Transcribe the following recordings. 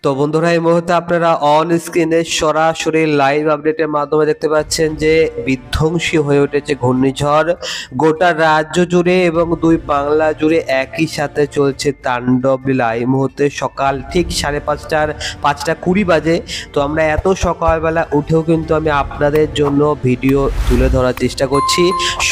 তো বন্ধুরা এই মুহূর্তে আপনারা অন স্ক্রিনে সরাসরি লাইভ আপডেটের মাধ্যমে দেখতে পাচ্ছেন যে বিধ্বংসী হয়ে উঠেছে ঘূর্ণিঝড় গোটা রাজ্য জুড়ে এবং দুই বাংলা জুড়ে একই সাথে চলছে তাণ্ডব লীলা। এই মুহূর্তে সকাল ঠিক 5:30 বাজে। তো আমরা এত সকালবেলা উঠেও কিন্তু আমি আপনাদের জন্য ভিডিও তুলে ধরার চেষ্টা করছি।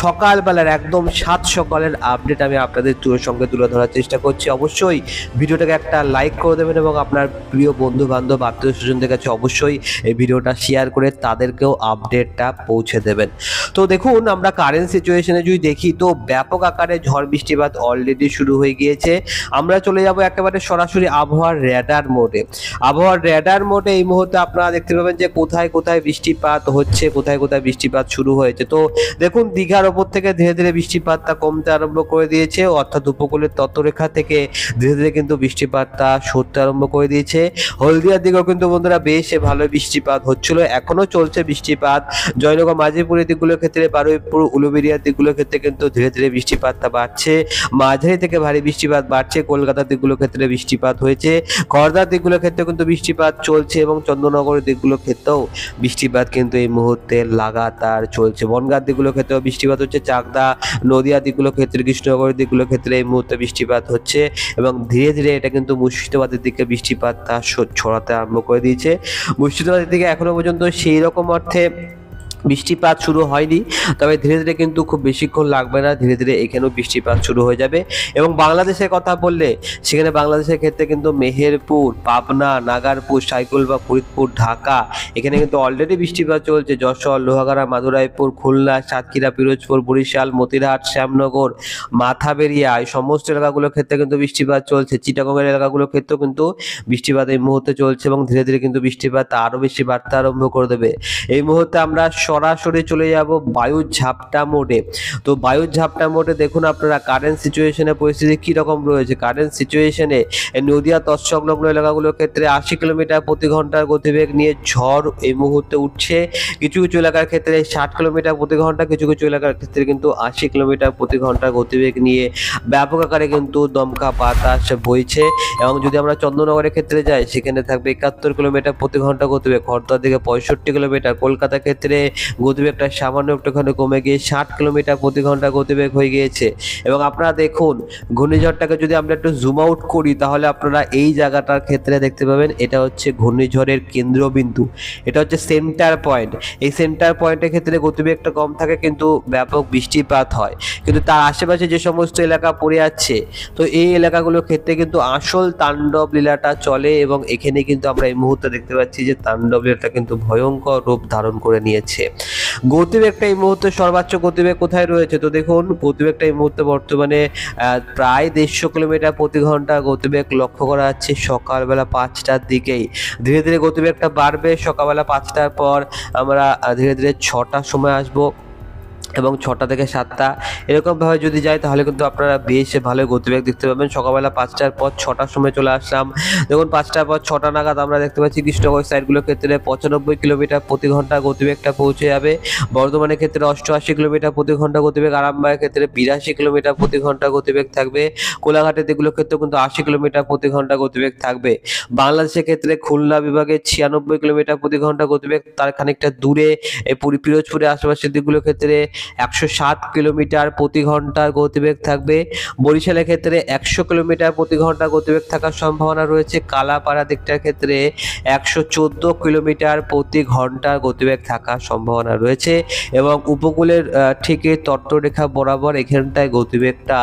সকালবেলার একদম সাত সকালের আপডেট আমি আপনাদের সঙ্গে তুলে ধরার চেষ্টা করছি। অবশ্যই ভিডিওটাকে একটা লাইক করে দেবেন এবং আপনার প্রিয় বন্ধু বান্ধব আত্মীয় স্বজনদের কাছে অবশ্যই এই ভিডিওটা শেয়ার করে তাদেরকেও আপডেটটা পৌঁছে দেবেন। তো দেখুন আমরা কারেন্ট সিচুয়েশনে যদি দেখি তো ব্যাপক আকারে ঝড় বৃষ্টিপাত অলরেডি শুরু হয়ে গিয়েছে। আমরা চলে যাব একেবারে সরাসরি আবহাওয়ার রেডার মোডে। আবহাওয়ার রেডার মোডে এই মুহূর্তে আপনারা দেখতে পাবেন যে কোথায় কোথায় বৃষ্টিপাত হচ্ছে, কোথায় কোথায় বৃষ্টিপাত শুরু হয়েছে। তো দেখুন দীঘার ওপর থেকে ধীরে ধীরে বৃষ্টিপাতটা কমতে আরম্ভ করে দিয়েছে, অর্থাৎ উপকূলের তটরেখা থেকে ধীরে ধীরে কিন্তু বৃষ্টিপাতটা সরতে আরম্ভ করে দিয়েছে। হলদিয়ার দিকেও কিন্তু বন্ধুরা বেশ ভালো বৃষ্টিপাত হচ্ছিল, এখনো চলছে বৃষ্টিপাত। জয়নগর মাঝিপুরের দিকগুলোর ক্ষেত্রে, বারুইপুর উলুবেড়িয়ার দিকগুলোর ক্ষেত্রে কিন্তু ধীরে ধীরে বৃষ্টিপাতটা বাড়ছে। মাঝারি থেকে ভারী বৃষ্টিপাত বাড়ছে। কলকাতার দিকগুলোর ক্ষেত্রে বৃষ্টিপাত হয়েছে। খড়দার দিকগুলোর ক্ষেত্রে কিন্তু বৃষ্টিপাত চলছে এবং চন্দননগরের দিকগুলোর ক্ষেত্রেও বৃষ্টিপাত কিন্তু এই মুহূর্তে লাগাতার চলছে। বনগাঁর দিকগুলোর ক্ষেত্রেও বৃষ্টিপাত হচ্ছে। চাকদা নদিয়া দিকগুলোর ক্ষেত্রে, কৃষ্ণনগরের দিকগুলোর ক্ষেত্রে এই মুহূর্তে বৃষ্টিপাত হচ্ছে এবং ধীরে ধীরে এটা কিন্তু মুর্শিদাবাদের দিকে বৃষ্টিপাতটা ছড়াতে আরম্ভ করে দিয়েছে। মুর্শিদাবাদের দিকে এখনো পর্যন্ত সেই রকম অর্থে বৃষ্টিপাত শুরু হয়নি, তবে ধীরে ধীরে কিন্তু খুব বেশিক্ষণ লাগবে না, ধীরে ধীরে এখানেও বৃষ্টিপাত শুরু হয়ে যাবে। এবং বাংলাদেশের কথা বললে সেখানে বাংলাদেশের ক্ষেত্রে কিন্তু মেহেরপুর, পাবনা, নাগারপুর, সাইকুলবা, ফরিদপুর, ঢাকা এখানে কিন্তু অলরেডি বৃষ্টিপাত চলছে। যশোর, লোহাগাড়া, মাদুরাইপুর, খুলনা, সাতক্ষীরা, পিরোজপুর, বরিশাল, মতিরহাট, শ্যামনগর, মাথাবেরিয়া এই সমস্ত এলাকাগুলোর ক্ষেত্রে কিন্তু বৃষ্টিপাত চলছে। চিটাগংয়ের এলাকাগুলোর ক্ষেত্রেও কিন্তু বৃষ্টিপাত এই মুহূর্তে চলছে এবং ধীরে ধীরে কিন্তু বৃষ্টিপাত আরও বেশি বাড়তে আরম্ভ করে দেবে। এই মুহূর্তে আমরা সরাসরি চলে যাব বায়ুর ঝাপটা মোডে। তো বায়ুর ঝাপটা মোডে দেখুন আপনারা কারেন্ট সিচুয়েশনে পরিস্থিতি কি রকম রয়েছে। কারেন্ট সিচুয়েশনে নদিয়া তৎসংলগ্ন এলাকাগুলোর ক্ষেত্রে 80 কিলোমিটার প্রতি ঘন্টার গতিবেগ নিয়ে ঝড় এই মুহূর্তে উঠছে। কিছু কিছু এলাকার ক্ষেত্রে 60 কিলোমিটার প্রতি ঘন্টা, কিছু কিছু এলাকার ক্ষেত্রে কিন্তু 80 কিলোমিটার প্রতি ঘন্টার গতিবেগ নিয়ে ব্যাপক আকারে কিন্তু দমকা বাতাস বইছে। এবং যদি আমরা চন্দননগরের ক্ষেত্রে যাই সেখানে থাকবে 71 কিলোমিটার প্রতি ঘন্টা গতিবেগ। খড়দার দিকে 65 কিলোমিটার। কলকাতার ক্ষেত্রে গতিবেগটা সামান্য একটুখানি কমে গিয়ে 60 কিলোমিটার প্রতি ঘন্টা গতিবেগ হয়ে গিয়েছে। এবং আপনারা দেখুন ঘূর্ণিঝড়টাকে যদি আমরা একটু জুম আউট করি তাহলে আপনারা এই জায়গাটার ক্ষেত্রে দেখতে পাবেন এটা হচ্ছে ঘূর্ণিঝড়ের কেন্দ্রবিন্দু, এটা হচ্ছে সেন্টার পয়েন্ট। এই সেন্টার পয়েন্টের ক্ষেত্রে গতিবেগটা কম থাকে কিন্তু ব্যাপক বৃষ্টিপাত হয়, কিন্তু তার আশেপাশে যে সমস্ত এলাকা পড়ে আছে তো এই এলাকাগুলোর ক্ষেত্রে কিন্তু আসল তাণ্ডব লীলাটা চলে। এবং এখানে কিন্তু আমরা এই মুহূর্তে দেখতে পাচ্ছি যে তাণ্ডব লীলাটা কিন্তু ভয়ঙ্কর রূপ ধারণ করে নিয়েছে। গতিবেগটা এই মুহূর্তে সর্বোচ্চ গতিবেগ কোথায় রয়েছে? তো দেখুন গতিবেগটা এই মুহূর্তে বর্তমানে প্রায় 150 কিলোমিটার প্রতি ঘন্টা গতিবেগ লক্ষ্য করা যাচ্ছে সকালবেলা 5টার দিকেই। ধীরে ধীরে গতিবেগটা বাড়বে। সকালবেলা 5টার পর আমরা ধীরে ধীরে 6টার সময় আসবো এবং 6টা থেকে 7টা এরকমভাবে যদি যায় তাহলে কিন্তু আপনারা বেশ ভালো গতিবেগ দেখতে পাবেন। সকালবেলা 5টার পর 6টার সময় চলে আসলাম। দেখুন 5টার পর 6টা নাগাদ আমরা দেখতে পাচ্ছি কৃষ্ণনগর সাইডগুলোর ক্ষেত্রে 95 কিলোমিটার প্রতি ঘন্টা গতিবেগটা পৌঁছে যাবে। বর্ধমানের ক্ষেত্রে 88 কিলোমিটার প্রতি ঘন্টা গতিবেগ। আরামবাগের ক্ষেত্রে 82 কিলোমিটার প্রতি ঘন্টা গতিবেগ থাকবে। কোলাঘাটের দিকগুলোর ক্ষেত্রে কিন্তু 80 কিলোমিটার প্রতি ঘন্টা গতিবেগ থাকবে। বাংলাদেশের ক্ষেত্রে খুলনা বিভাগে 96 কিলোমিটার প্রতি ঘন্টা গতিবেগ। তার খানিকটা দূরে এই পিরোজপুরের আশেপাশের দিকগুলোর ক্ষেত্রে 107 কিলোমিটার প্রতি ঘন্টার গতিবেগ থাকবে। বরিশালের ক্ষেত্রে 100 কিলোমিটার প্রতি ঘন্টা গতিবেগ থাকার সম্ভাবনা রয়েছে। কালাপাড়া দিকটার ক্ষেত্রে 114 কিলোমিটার প্রতি ঘন্টার গতিবেগ থাকার সম্ভাবনা রয়েছে। এবং উপকূলের ঠিক তটরেখা বরাবর এখানটায় গতিবেগটা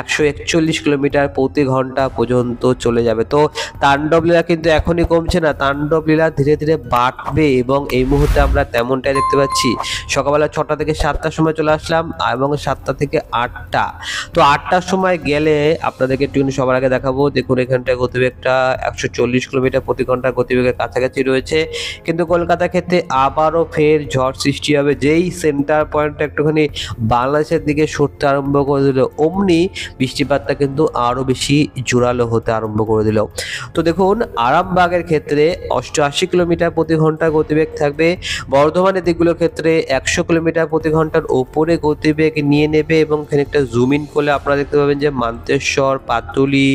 141 কিলোমিটার প্রতি ঘন্টা পর্যন্ত চলে যাবে। তো তাণ্ডব লীলা কিন্তু এখনই কমছে না, তাণ্ডব লীলা ধীরে ধীরে বাড়বে এবং এই মুহূর্তে আমরা তেমনটাই দেখতে পাচ্ছি। সকালবেলা 6টা থেকে 7টার সময় চলে আসলাম এবং 7টা থেকে 8টা। তো 8টার সময় গেলে আপনাদেরকে একটু সবার আগে দেখাবো। দেখুন এখানটায় গতিবেগটা 140 কিলোমিটার প্রতি ঘন্টা গতিবেগের কাছাকাছি রয়েছে। কিন্তু কলকাতার ক্ষেত্রে আবারও ফের ঝড় সৃষ্টি হবে। যেই সেন্টার পয়েন্টটা একটুখানি বাংলাদেশের দিকে সরতে আরম্ভ করে দিল অমনি বৃষ্টিপাতটা কিন্তু আরও বেশি জোরালো হতে আরম্ভ করে দিল। তো দেখুন আরামবাগের ক্ষেত্রে 88 কিলোমিটার প্রতি ঘন্টা গতিবেগ থাকবে। বর্ধমানের দিকগুলোর ক্ষেত্রে 100 কিলোমিটার প্রতি ঘন্টা ঘন্টার ওপরে গতিবেগ নিয়ে নেবে এবং খানিকটা জুম ইন করলে আপনারা দেখতে পাবেন যে মান্তেশ্বর, পাতুলি,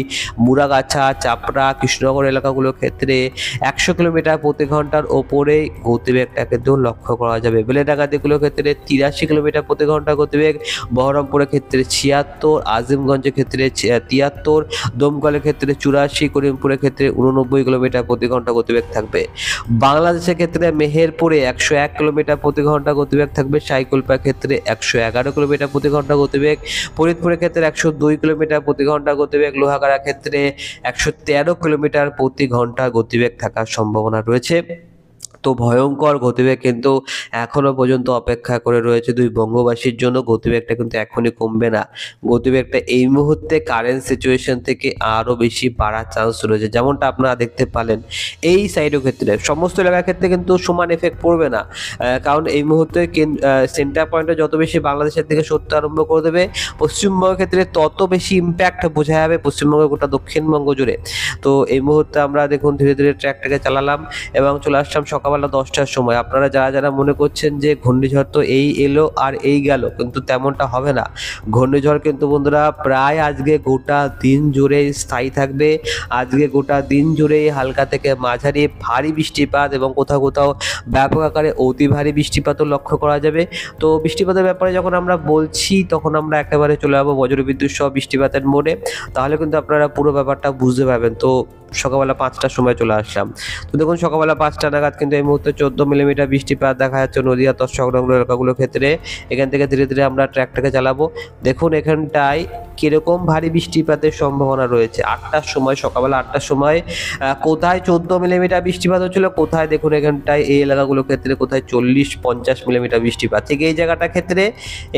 মুরাগাছা, চাপড়া, কৃষ্ণনগর এলাকাগুলোর ক্ষেত্রে 100 কিলোমিটার প্রতি ঘন্টার ওপরে গতিবেগটা কিন্তু লক্ষ্য করা যাবে। বেলেডাঙ্গা দিকগুলোর ক্ষেত্রে 83 কিলোমিটার প্রতি ঘন্টা গতিবেগ, বহরমপুরের ক্ষেত্রে 76, আজিমগঞ্জের ক্ষেত্রে 73, দমকলের ক্ষেত্রে 84, করিমপুরের ক্ষেত্রে 89 কিলোমিটার প্রতি ঘন্টা গতিবেগ থাকবে। বাংলাদেশের ক্ষেত্রে মেহেরপুরে 101 কিলোমিটার প্রতি ঘন্টা গতিবেগ থাকবে, সাইকুলপার ক্ষেত্রে 111 কিলোমিটার প্রতি ঘন্টা গতিবেগ, ফরিদপুরের ক্ষেত্রে 102 কিলোমিটার প্রতি ঘন্টা গতিবেগ, লোহাগাড়ার ক্ষেত্রে 113 কিলোমিটার প্রতি ঘন্টা গতিবেগ থাকার সম্ভাবনা রয়েছে। তো ভয়ঙ্কর গতিবেগ কিন্তু এখনো পর্যন্ত অপেক্ষা করে রয়েছে দুই বঙ্গবাসীর জন্য। গতিবেগটা কিন্তু এখনই কমবে না, গতিবেগটা এই মুহূর্তে কারেন্ট সিচুয়েশন থেকে আরও বেশি বাড়ার চান্স রয়েছে। যেমনটা আপনারা দেখতে পালেন এই সাইডের ক্ষেত্রে সমস্ত এলাকার ক্ষেত্রে কিন্তু সমান এফেক্ট পড়বে না, কারণ এই মুহূর্তে সেন্টার পয়েন্টে যত বেশি বাংলাদেশের থেকে সরতে আরম্ভ করে দেবে, পশ্চিমবঙ্গের ক্ষেত্রে তত বেশি ইম্প্যাক্ট বোঝা যাবে পশ্চিমবঙ্গের গোটা দক্ষিণবঙ্গ জুড়ে। তো এই মুহূর্তে আমরা দেখুন ধীরে ধীরে ট্র্যাকটাকে চালালাম এবং চলে আসলাম সকালবেলা 10টার সময়। আপনারা যারা মনে করছেন যে ঘূর্ণিঝড় তো এই এলো আর এই গেল, কিন্তু তেমনটা হবে না। ঘূর্ণিঝড় কিন্তু বন্ধুরা প্রায় আজকে গোটা দিন জুড়ে স্থায়ী থাকবে। আজকে গোটা দিন জুড়ে হালকা থেকে মাঝারি ভারী বৃষ্টিপাত এবং কোথাও কোথাও ব্যাপক আকারে অতি ভারী বৃষ্টিপাতও লক্ষ্য করা যাবে। তো বৃষ্টিপাতের ব্যাপারে যখন আমরা বলছি তখন আমরা একেবারে চলে যাবো বজ্রবিদ্যুৎ সহ বৃষ্টিপাতের মোড়ে, তাহলে কিন্তু আপনারা পুরো ব্যাপারটা বুঝতে পারবেন। তো সকালবেলা 5টার সময় চলে আসলাম। তো দেখুন সকালবেলা 5টা নাগাদ কিন্তু এই মুহূর্তে 14 মিলিমিটার বৃষ্টিপাত দেখা যাচ্ছে নদীয়া সংলগ্ন এলাকাগুলোর ক্ষেত্রে। এখান থেকে ধীরে ধীরে আমরা ট্র্যাকটাকে চালাবো। দেখুন এখানটায় কিরকম ভারী বৃষ্টিপাতের সম্ভাবনা রয়েছে। 8টার সময়, সকালবেলা 8টার সময় কোথায় 14 মিলিমিটার বৃষ্টিপাত হচ্ছিল, কোথায় দেখুন এখানটায় এই এলাকাগুলোর ক্ষেত্রে কোথায় 40-50 মিলিমিটার বৃষ্টিপাত। ঠিক এই জায়গাটার ক্ষেত্রে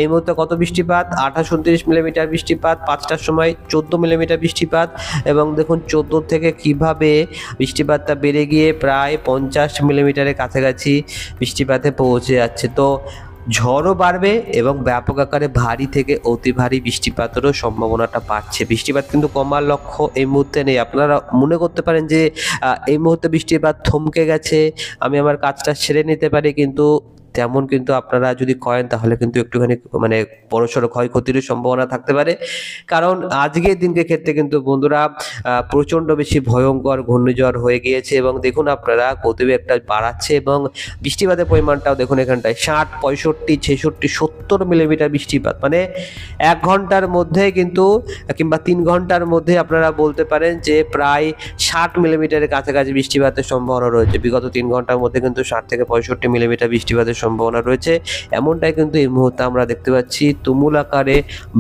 এই মুহূর্তে কত বৃষ্টিপাত, 28-29 মিলিমিটার বৃষ্টিপাত, 5টার সময় 14 মিলিমিটার বৃষ্টিপাত। এবং দেখুন 14 থেকে কিভাবে বৃষ্টিপাতটা বেড়ে গিয়ে প্রায় 50 মিলিমিটারের কাছাকাছি বৃষ্টিপাতে পৌঁছে যাচ্ছে। তো ঝড়ও বাড়বে এবং ব্যাপক আকারে ভারী থেকে অতি ভারী বৃষ্টিপাতেরও সম্ভাবনাটা বাড়ছে। বৃষ্টিপাত কিন্তু কমার লক্ষ্য এই মুহূর্তে নেই। আপনারা মনে করতে পারেন যে এই মুহূর্তে বৃষ্টিপাত থমকে গেছে, আমি আমার কাজটা সেরে নিতে পারি, কিন্তু তেমন কিন্তু আপনারা যদি করেন তাহলে কিন্তু একটুখানি মানে বড়সড় ক্ষয়ক্ষতির সম্ভাবনা থাকতে পারে। কারণ আজকের দিনকে ক্ষেত্রে কিন্তু বন্ধুরা প্রচণ্ড বেশি ভয়ঙ্কর ঘূর্ণিঝড় হয়ে গিয়েছে এবং দেখুন আপনারা গতিবেগটা বাড়াচ্ছে এবং বৃষ্টিপাতের পরিমাণটাও দেখুন এখানটায় 60, 65, 66, 70 মিলিমিটার বৃষ্টিপাত, মানে 1 ঘন্টার মধ্যে কিন্তু কিংবা 3 ঘন্টার মধ্যে আপনারা বলতে পারেন যে প্রায় 60 মিলিমিটারের কাছাকাছি বৃষ্টিপাতের সম্ভাবনা রয়েছে। বিগত 3 ঘন্টার মধ্যে কিন্তু 60 থেকে 65 মিলিমিটার বৃষ্টিপাতের সম্ভাবনা রয়েছে। এমনটাই কিন্তু এই মুহূর্তে আমরা দেখতে পাচ্ছি। তুমুল আকারে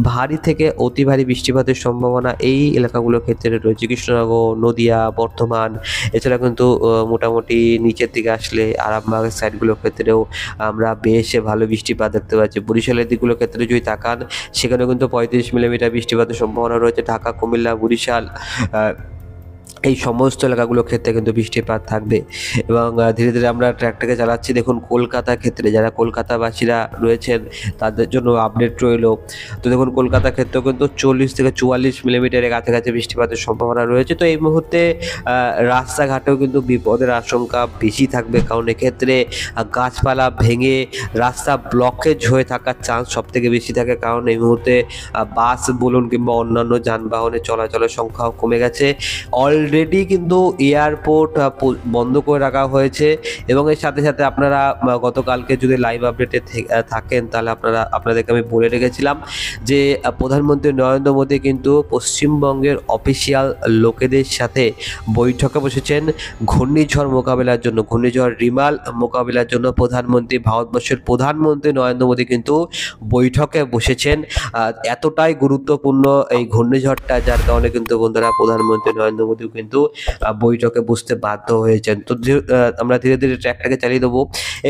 ভারী থেকে অতি ভারী বৃষ্টিপাতের সম্ভাবনা এই এলাকাগুলোর ক্ষেত্রে রয়েছে। কৃষ্ণনগর, নদিয়া, বর্ধমান, এছাড়া কিন্তু মোটামুটি নিচের দিকে আসলে আরামবাগের সাইডগুলোর ক্ষেত্রেও আমরা বেশ ভালো বৃষ্টিপাত দেখতে পাচ্ছি। বরিশালের দিকগুলোর ক্ষেত্রে যদি তাকান সেখানেও কিন্তু 35 মিলিমিটার বৃষ্টিপাতের সম্ভাবনা রয়েছে। ঢাকা, কুমিল্লা, বরিশাল এই সমস্ত এলাকাগুলোর ক্ষেত্রে কিন্তু বৃষ্টিপাত থাকবে এবং ধীরে ধীরে আমরা ট্র্যাকটাকে চালাচ্ছি। দেখুন কলকাতার ক্ষেত্রে যারা কলকাতাবাসীরা রয়েছেন তাদের জন্য আপডেট রইল। তো দেখুন কলকাতার ক্ষেত্রেও কিন্তু 40 থেকে 44 মিলিমিটারের কাছাকাছি বৃষ্টিপাতের সম্ভাবনা রয়েছে। তো এই মুহূর্তে রাস্তাঘাটেও কিন্তু বিপদের আশঙ্কা বেশি থাকবে, কারণ এক্ষেত্রে গাছপালা ভেঙে রাস্তা ব্লকেজ হয়ে থাকার চান্স সব থেকে বেশি থাকে, কারণ এই মুহূর্তে বাস বলুন কিংবা অন্যান্য যানবাহনের চলাচলের সংখ্যাও কমে গেছে। অলরেডি কিন্তু এয়ারপোর্ট বন্ধ করে রাখা হয়েছে এবং এর সাথে সাথে আপনারা গতকালকে যদি লাইভ আপডেটে থাকেন তাহলে আপনাদেরকে আমি বলে রেখেছিলাম যে প্রধানমন্ত্রী নরেন্দ্র মোদী কিন্তু পশ্চিমবঙ্গের অফিসিয়াল লোকেদের সাথে বৈঠকে বসেছেন ঘূর্ণিঝড় মোকাবিলার জন্য। ঘূর্ণিঝড় রিমাল মোকাবিলার জন্য ভারতবর্ষের প্রধানমন্ত্রী নরেন্দ্র মোদী কিন্তু বৈঠকে বসেছেন। এতটাই গুরুত্বপূর্ণ এই ঘূর্ণিঝড়টা, যার কারণে কিন্তু বন্ধুরা প্রধানমন্ত্রী নরেন্দ্র মোদী কিন্তু বৈঠকে বসতে বাধ্য হয়েছেন। তো আমরা ধীরে ধীরে ট্র্যাকটাকে চালিয়ে দেবো।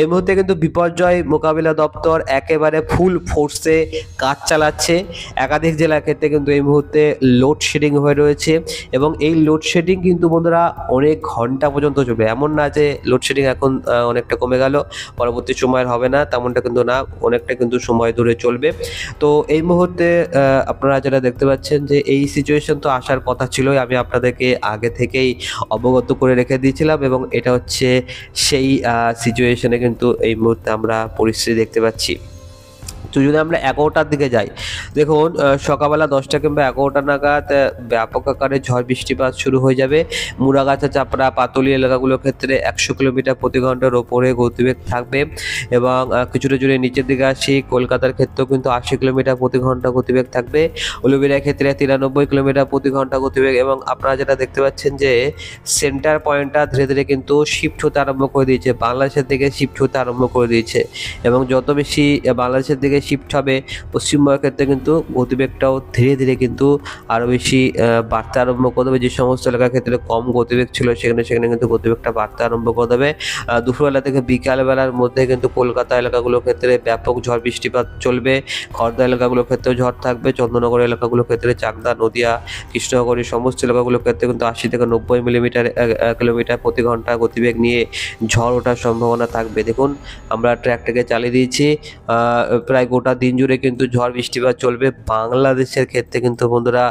এই মুহূর্তে কিন্তু বিপর্যয় মোকাবিলা দপ্তর একেবারে ফুল ফোর্সে কাজ চালাচ্ছে। একাধিক জেলার ক্ষেত্রে কিন্তু এই মুহূর্তে লোডশেডিং হয়ে রয়েছে এবং এই লোডশেডিং কিন্তু বন্ধুরা অনেক ঘন্টা পর্যন্ত চলবে। এমন না যে লোডশেডিং এখন অনেকটা কমে গেল, পরবর্তী সময়ের হবে না, তেমনটা কিন্তু না, অনেকটা কিন্তু সময় ধরে চলবে। তো এই মুহূর্তে আপনারা যেটা দেখতে পাচ্ছেন যে এই সিচুয়েশন তো আসার কথা ছিলই, আমি আপনাদেরকে আগে থেকেই অবগত করে রেখে দিয়েছিলাম এবং এটা হচ্ছে সেই সিচুয়েশনে কিন্তু এই মুহূর্তে আমরা পরিস্থিতি দেখতে পাচ্ছি। তো যদি আমরা 11টার দিকে যাই, দেখুন সকালবেলা 10টা কিংবা 11টা নাগাদ ব্যাপক আকারে ঝড় বৃষ্টিপাত শুরু হয়ে যাবে। মুড়াগাছা, চাপড়া, পাতলি এলাকাগুলোর ক্ষেত্রে 100 কিলোমিটার প্রতি ঘন্টার ওপরে গতিবেগ থাকবে এবং কিছুটা যদি নিচের দিকে আসি, কলকাতার ক্ষেত্রেও কিন্তু 80 কিলোমিটার প্রতি ঘন্টা গতিবেগ থাকবে। উলুবেড়িয়ার ক্ষেত্রে 93 কিলোমিটার প্রতি ঘন্টা গতিবেগ। এবং আপনারা যেটা দেখতে পাচ্ছেন যে সেন্টার পয়েন্টটা ধীরে ধীরে কিন্তু শিফট হতে আরম্ভ করে দিয়েছে, বাংলাদেশের দিকে শিফট হতে আরম্ভ করে দিয়েছে। এবং যত বেশি বাংলাদেশের দিকে শিফট হবে, পশ্চিমবঙ্গের ক্ষেত্রে কিন্তু গতিবেগটাও ধীরে ধীরে কিন্তু আরও বেশি বাড়তে আরম্ভ করে দেবে। যে সমস্ত এলাকার ক্ষেত্রে কম গতিবেগ ছিল সেখানে কিন্তু গতিবেগটা বাড়তে আরম্ভ করে দেবে। দুপুরবেলা থেকে বিকালবেলার মধ্যে কিন্তু কলকাতা এলাকাগুলোর ক্ষেত্রে ব্যাপক ঝড় বৃষ্টিপাত চলবে। খড়দা এলাকাগুলোর ক্ষেত্রেও ঝড় থাকবে। চন্দননগর এলাকাগুলোর ক্ষেত্রে, চাকদা, নদিয়া, কৃষ্ণনগর এই সমস্ত এলাকাগুলোর ক্ষেত্রে কিন্তু 80 থেকে 90 কিলোমিটার প্রতি ঘন্টা গতিবেগ নিয়ে ঝড় ওঠার সম্ভাবনা থাকবে। দেখুন আমরা ট্র্যাকটাকে চালিয়ে দিয়েছি, প্রায় গোটা দিন জুড়ে কিন্তু ঝড় বৃষ্টিপাত চলবে। বাংলাদেশের ক্ষেত্রে কিন্তু বন্ধুরা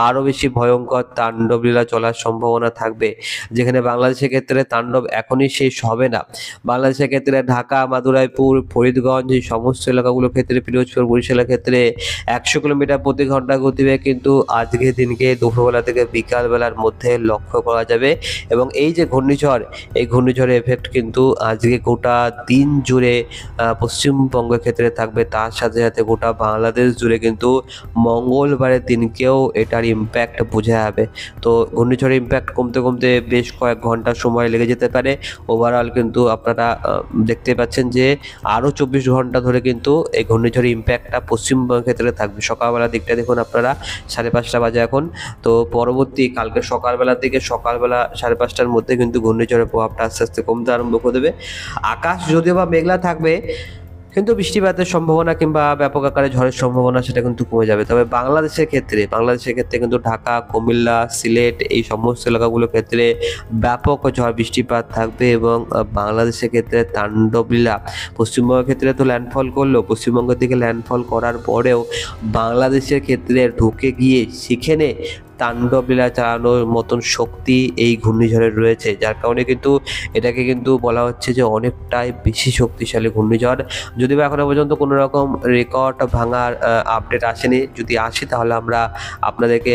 আরও বেশি ভয়ঙ্কর তাণ্ডব লীলা চলার সম্ভাবনা থাকবে, যেখানে বাংলাদেশের ক্ষেত্রে তাণ্ডব এখনই শেষ হবে না। বাংলাদেশের ক্ষেত্রে ঢাকা, মাদুরাইপুর, ফরিদগঞ্জ এই সমস্ত এলাকাগুলোর ক্ষেত্রে, পিরোজপুর, বরিশালের ক্ষেত্রে 100 কিলোমিটার প্রতি ঘন্টা গতিবেগ কিন্তু আজকের দিনকে দুপুরবেলা থেকে বিকালবেলার মধ্যে লক্ষ্য করা যাবে। এবং এই যে ঘূর্ণিঝড়, এই ঘূর্ণিঝড়ের এফেক্ট কিন্তু আজকে গোটা দিন জুড়ে পশ্চিমবঙ্গের ক্ষেত্রে থাকবে, তার সাথে সাথে গোটা বাংলাদেশ জুড়ে কিন্তু মঙ্গলবারের দিনকেও এটার ইম্প্যাক্ট বোঝা যাবে। তো ঘূর্ণিঝড়ের ইম্প্যাক্ট কমতে কমতে বেশ কয়েক ঘন্টা সময় লেগে যেতে পারে। ওভারঅল কিন্তু আপনারা দেখতে পাচ্ছেন যে আরও 24 ঘন্টা ধরে কিন্তু এই ঘূর্ণিঝড়ের ইম্প্যাক্টটা পশ্চিমবঙ্গের ক্ষেত্রে থাকবে। সকালবেলার দিকটা দেখুন আপনারা, 5:30 বাজে এখন। তো পরবর্তী কালকে সকালবেলার দিকে, সকালবেলা 5:30টার মধ্যে কিন্তু ঘূর্ণিঝড়ের প্রভাবটা আস্তে আস্তে কমতে আরম্ভ করে দেবে। আকাশ যদিও বা মেঘলা থাকবে, কিন্তু বৃষ্টিপাতের সম্ভাবনা কিংবা ব্যাপক আকারে ঝড়ের সম্ভাবনা সেটা কিন্তু কমে যাবে। তবে বাংলাদেশের ক্ষেত্রে কিন্তু ঢাকা, কুমিল্লা, সিলেট এই সমস্ত এলাকাগুলোর ক্ষেত্রে ব্যাপক ঝড় বৃষ্টিপাত থাকবে এবং বাংলাদেশের ক্ষেত্রে তাণ্ডব লীলা। পশ্চিমবঙ্গের ক্ষেত্রে তো ল্যান্ডফল করলো, পশ্চিমবঙ্গের দিকে ল্যান্ডফল করার পরেও বাংলাদেশের ক্ষেত্রে ঢুকে গিয়ে সেখানে তাণ্ডব লীলা চালানোর মতন শক্তি এই ঘূর্ণিঝড়ের রয়েছে, যার কারণে কিন্তু এটাকে কিন্তু বলা হচ্ছে যে অনেকটাই বেশি শক্তিশালী ঘূর্ণিঝড়। যদিও এখনো পর্যন্ত কোনো রকম রেকর্ড ভাঙার আপডেট আসেনি, যদি আসে তাহলে আমরা আপনাদেরকে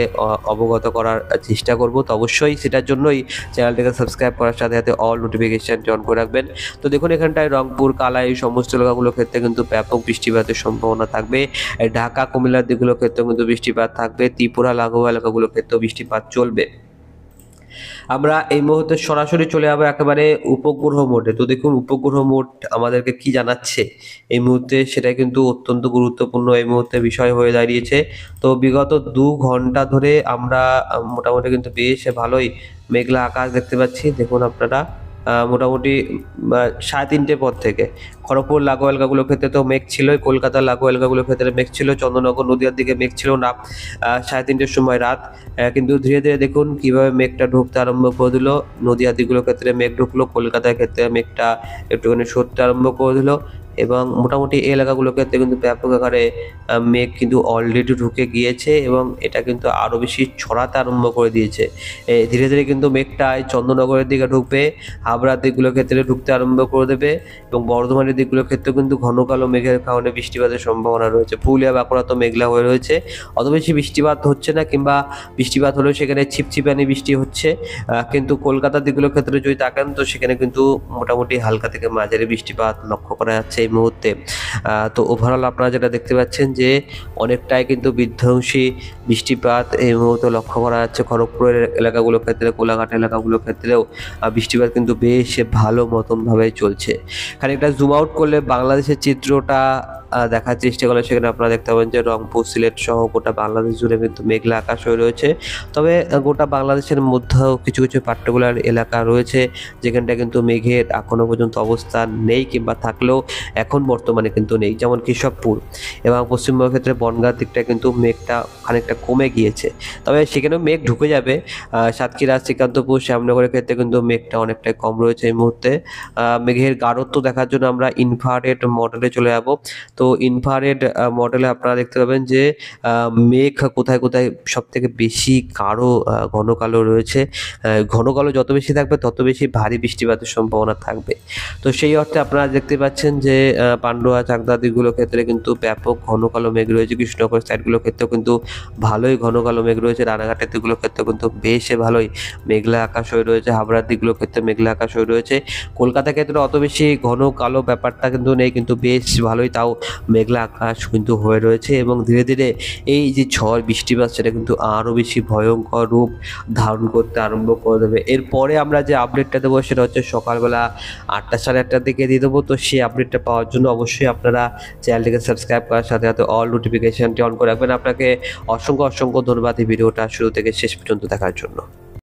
অবগত করার চেষ্টা করব। তো অবশ্যই সেটার জন্যই চ্যানেলটিকে সাবস্ক্রাইব করার সাথে সাথে অল নোটিফিকেশান অন করে রাখবেন। তো দেখুন এখানটায় রংপুর, কালাই এই সমস্ত এলাকাগুলোর ক্ষেত্রে কিন্তু ব্যাপক বৃষ্টিপাতের সম্ভাবনা থাকবে। ঢাকা, কুমিল্লার দিকগুলোর ক্ষেত্রেও কিন্তু বৃষ্টিপাত থাকবে। ত্রিপুরা লাগোয়া এলাকাগুলোর ক্ষেত্রেও বৃষ্টিপাত চলবে। আমরা এই মুহূর্তে সরাসরি চলে যাবো একেবারে উপগ্রহ মোডে। তো দেখুন উপগ্রহ মোড আমাদেরকে কি জানাচ্ছে এই মুহূর্তে, সেটা কিন্তু অত্যন্ত গুরুত্বপূর্ণ এই মুহূর্তে বিষয় হয়ে দাঁড়িয়েছে। তো বিগত 2 ঘন্টা ধরে আমরা মোটামুটি কিন্তু বেশ ভালোই মেঘলা আকাশ দেখতে পাচ্ছি। দেখুন আপনারা মোটামুটি 3:30 পর থেকে খড়গপুর লাগোয়া এলাকাগুলোর ক্ষেত্রে তো মেঘ ছিলই, কলকাতার লাগোয়া এলাকাগুলোর ক্ষেত্রে মেঘ ছিল, চন্দননগর, নদিয়ার দিকে মেঘ ছিল না 3:30টার সময় রাত। কিন্তু ধীরে ধীরে দেখুন কিভাবে মেঘটা ঢুকতে আরম্ভ করে দিল। নদিয়ার দিকগুলোর ক্ষেত্রে মেঘ ঢুকলো, কলকাতার ক্ষেত্রে মেঘটা একটুখানি সরতে আরম্ভ করে দিল এবং মোটামুটি এই এলাকাগুলোর ক্ষেত্রে কিন্তু ব্যাপক আকারে মেঘ কিন্তু অলরেডি ঢুকে গিয়েছে এবং এটা কিন্তু আরও বেশি ছড়াতে আরম্ভ করে দিয়েছে। ধীরে ধীরে কিন্তু মেঘটা চন্দননগরের দিকে ঢুকবে, হাবড়ার দিকগুলোর ক্ষেত্রে ঢুকতে আরম্ভ করে দেবে এবং বর্ধমানের দিকগুলোর ক্ষেত্রে কিন্তু ঘন কালো মেঘের কারণে বৃষ্টিপাতের সম্ভাবনা রয়েছে। পুরুলিয়া, বাঁকুড়া তো মেঘলা হয়ে রয়েছে, অত বেশি বৃষ্টিপাত হচ্ছে না, কিংবা বৃষ্টিপাত হলেও সেখানে ছিপছিপানি বৃষ্টি হচ্ছে। কিন্তু কলকাতার দিকগুলোর ক্ষেত্রে যদি তাকান তো সেখানে কিন্তু মোটামুটি হালকা থেকে মাঝারি বৃষ্টিপাত লক্ষ্য করা যাচ্ছে এই মুহূর্তে। তো ওভারঅল আপনারা যেটা দেখতে পাচ্ছেন যে অনেকটাই কিন্তু বিধ্বংসী বৃষ্টিপাত এই মুহূর্তে লক্ষ্য করা যাচ্ছে। খড়গপুরের এলাকাগুলোর ক্ষেত্রে, কোলাঘাট এলাকাগুলোর ক্ষেত্রেও বৃষ্টিপাত কিন্তু বেশ ভালো মতনভাবে চলছে। খানিকটা জুম আউট করলে বাংলাদেশের চিত্রটা দেখার চেষ্টা করলে সেখানে আপনারা দেখতে পাবেন যে রংপুর, সিলেট সহ গোটা বাংলাদেশ জুড়ে কিন্তু মেঘলা আকাশ হয়ে রয়েছে। তবে গোটা বাংলাদেশের মধ্যেও কিছু কিছু পার্টিকুলার এলাকা রয়েছে যেখানটা কিন্তু মেঘের এখনও পর্যন্ত অবস্থান নেই, কিংবা থাকলেও এখন বর্তমানে কিন্তু নেই, যেমন কেশবপুর এবং পশ্চিমবঙ্গের ক্ষেত্রে বনগাঁর দিকটা কিন্তু মেঘটা খানিকটা কমে গিয়েছে। তবে সেখানেও মেঘ ঢুকে যাবে। সাতক্ষীরা, শ্রীকান্তপুর, শ্যামনগরের ক্ষেত্রে কিন্তু মেঘটা অনেকটাই কম রয়েছে এই মুহূর্তে। মেঘের গাঢ়ত্ব দেখার জন্য আমরা ইনফ্রারেড মডেলে চলে যাব। তো তো ইনফ্রারেড মডেলে আপনারা দেখতে পাবেন যে মেঘ কোথায় কোথায় সব থেকে বেশি ঘন কালো রয়েছে। ঘন কালো যত বেশি থাকবে তত বেশি ভারী বৃষ্টিপাতের সম্ভাবনা থাকবে। তো সেই অর্থে আপনারা দেখতে পাচ্ছেন যে পান্ডুয়া চাকদা দিকগুলোর ক্ষেত্রে কিন্তু ব্যাপক ঘন কালো মেঘ রয়েছে। কৃষ্ণনগর সাইডগুলোর ক্ষেত্রেও কিন্তু ভালোই ঘন কালো মেঘ রয়েছে। রানাঘাটের দিকগুলোর ক্ষেত্রেও কিন্তু বেশ ভালোই মেঘলা আকাশ হয়ে রয়েছে। হাবড়ার দিকগুলোর ক্ষেত্রে মেঘলা আকাশ হয়ে রয়েছে। কলকাতার ক্ষেত্রে অত বেশি ঘন কালো ব্যাপারটা কিন্তু নেই, কিন্তু বেশ ভালোই তাও মেঘলা আকাশ কিন্তু হয়ে রয়েছে এবং ধীরে ধীরে এই যে ঝড় বৃষ্টিপাত সেটা কিন্তু আরও বেশি ভয়ঙ্কর রূপ ধারণ করতে আরম্ভ করে দেবে। এরপরে আমরা যে আপডেটটা দেবো সেটা হচ্ছে সকালবেলা 8টা সাড়ে 8টার দিকে দিয়ে দেবো। তো সেই আপডেটটা পাওয়ার জন্য অবশ্যই আপনারা চ্যানেলটিকে সাবস্ক্রাইব করার সাথে সাথে অল নোটিফিকেশানটি অন করে রাখবেন। আপনাকে অসংখ্য ধন্যবাদ এই ভিডিওটা শুরু থেকে শেষ পর্যন্ত দেখার জন্য।